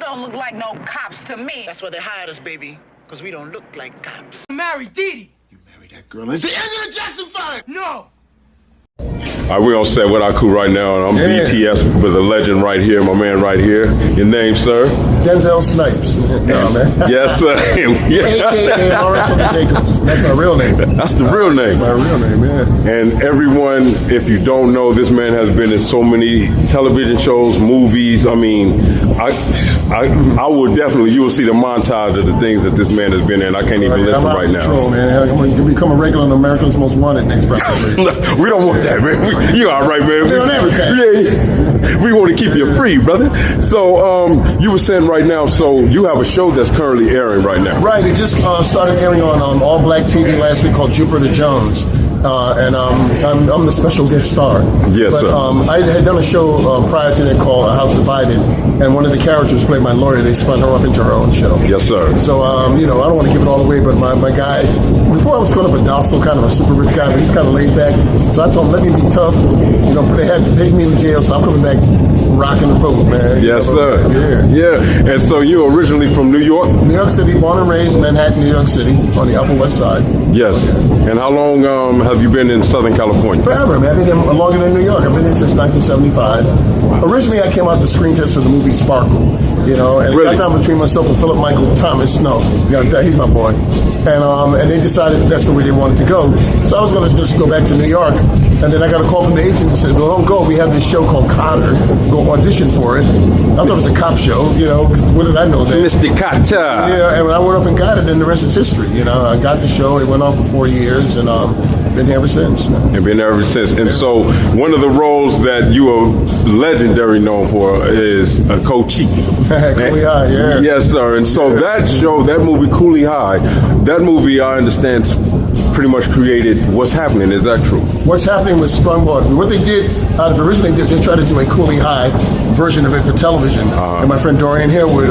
don't look like no cops to me. That's why they hired us, baby, because we don't look like cops. You married Dee Dee. You married that girl. It's the end of the Jackson 5. No. All right, we're on set with our crew right now. I'm BTS with a legend right here, my man right here. Your name, sir? Denzel Snipes. No, man. Yes, sir. A.K.A. Hilton-Jacobs. That's my real name. That's the real name. That's my real name, yeah. And everyone, if you don't know, this man has been in so many television shows, movies. I mean, I will definitely, you will see the montage of the things that this man has been in. I can't even list them right now. Control, man. I'm going to become a regular on America's Most Wanted next breakfast. We don't want that, man. You all right, man. They're on everything. Yeah, we want to keep you free, brother. So you were saying right now, so you have a show that's currently airing right now. Right. It just started airing on All Black TV last week called Jupiter Jones. And I'm the special guest star. Yes, but, sir. I had done a show prior to that called House Divided, and one of the characters played my lawyer. They spun her off into her own show. Yes, sir. So, I don't want to give it all away, but my guy, before I was growing up a docile, kind of a super rich guy, but he's kind of laid back. So I told him, let me be tough. But they had to take me to jail, so I'm coming back rocking the boat, man. Yes, sir. Yeah. And so you're originally from New York? New York City, born and raised, Manhattan, New York City, on the Upper West Side. Yes. And how long have you been in Southern California? Forever, man. I've been here longer than New York. I've been here since 1975. Originally, I came out the screen test for the movie Sparkle, and really? That time between myself and Philip Michael Thomas, he's my boy. And they decided that's the way they wanted to go. So I was going to just go back to New York. And then I got a call from the agent that said, well, don't go. We have this show called Kotter. Go audition for it. I thought it was a cop show, what did I know then? Mr. Kotter. Yeah, and when I went up and got it, then the rest is history. I got the show. It went on for 4 years, and been here ever since. And been there ever since. And so one of the roles that you are legendary known for is Kotter. Coolie High, yeah. Yes, sir. And so that show, that movie, Coolie High, that movie, I understand, pretty much created What's Happening. Is that true? What's Happening was Sprungboard. What they did, originally they tried to do a Coolie High version of it for television. And my friend Dorian Harewood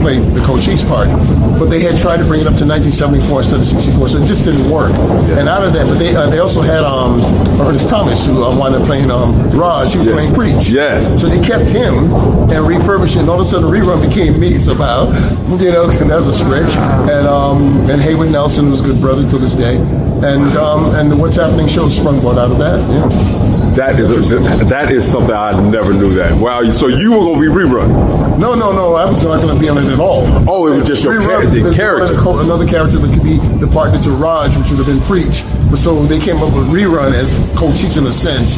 played the Cochise part. But they had tried to bring it up to 1974 instead of 64, so it just didn't work. Yeah. And out of that, but they also had Ernest Thomas, who wound up playing Raj, who was playing Preach. Yeah. So they kept him and refurbished it, and all of a sudden the rerun became me somehow. And that's a stretch. And Haywood Nelson was a good brother to this day. And the What's Happening show sprung out of that. Yeah. That is something I never knew that. Wow. So you were going to be rerun? No. I was not going to be on it at all. Oh, it was just your character. Another character that could be the partner to Raj, which would have been Preach. But so they came up with rerun as Cochise in a sense.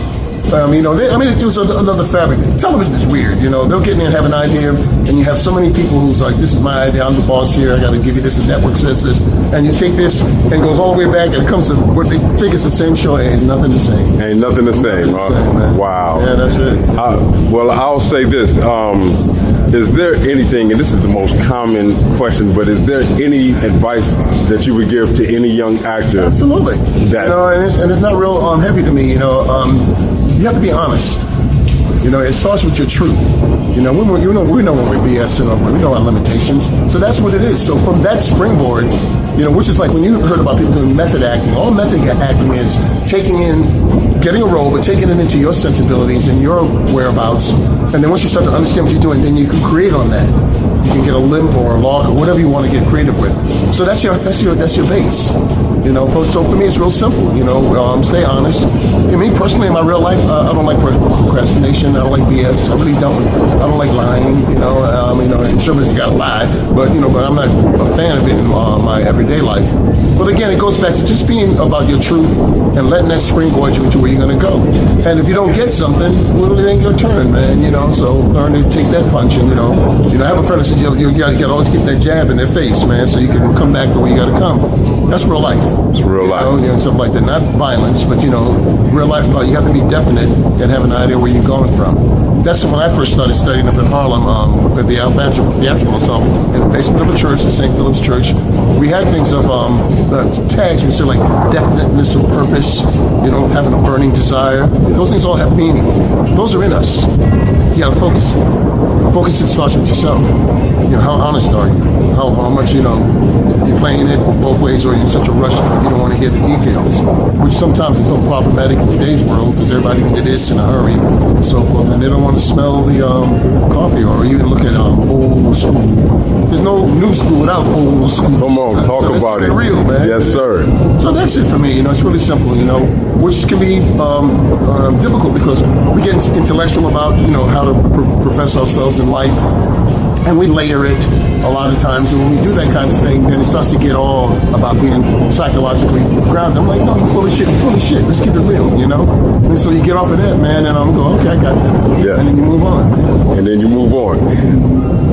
It was another fabric. Television is weird, They'll get in there and have an idea, and you have so many people who's like, this is my idea, I'm the boss here, I got to give you this, the network says this, and you take this, and it goes all the way back, and it comes to what they think is the same show, ain't nothing the same. Ain't nothing the same. Wow. Yeah, that's it. Well, I'll say this. Is there anything, and this is the most common question, but is there any advice that you would give to any young actor? Absolutely. And it's not real heavy to me, You have to be honest. It starts with your truth. We know when we're BSing or we know our limitations. So that's what it is. So from that springboard, which is like when you heard about people doing method acting, all method acting is getting a role, but taking it into your sensibilities and your whereabouts. And then once you start to understand what you're doing, then you can create on that. You can get a limp or a log or whatever you want to get creative with. So that's your base. So for me, it's real simple. Stay honest. Me personally, in my real life, I don't like procrastination. I don't like BS. I really don't. I don't like lying. Sure, you gotta lie, but I'm not a fan of it in my everyday life. But again, it goes back to just being about your truth and letting that springboard you into where you're gonna go. And if you don't get something, well, it ain't your turn, man. So learn to take that punch. And I have a friend that says you gotta always get that jab in their face, man, so you can come back to where you gotta come. That's real life. It's real life. Stuff like that. Not violence, but real life about you have to be definite and have an idea where you're going from. That's when I first started studying up in Harlem at the Theatrical Ensemble in the basement of a church, the St. Philip's Church. We had things of tags, we say like definiteness of purpose, having a burning desire. Those things all have meaning. Those are in us. You gotta focus. Focus starts with yourself. How honest are you? How much, you're playing it both ways, or you're in such a rush you don't want to hear the details, which sometimes is so problematic in today's world because everybody can do this in a hurry and so forth, and they don't want to smell the coffee or even look at old school new school without old school. Come on, talk so about it. Real, man. Yes, sir. So that's it for me. You know, it's really simple. You know, which can be difficult because we get intellectual about how to profess ourselves in life, and we layer it a lot of times. And when we do that kind of thing, then it starts to get all about being psychologically grounded. I'm like, no, you're full of shit. You're full of shit. Let's keep it real. And so you get off of that, man, and I'm going, okay, I got that. Yes. And then you move on. And then you move on.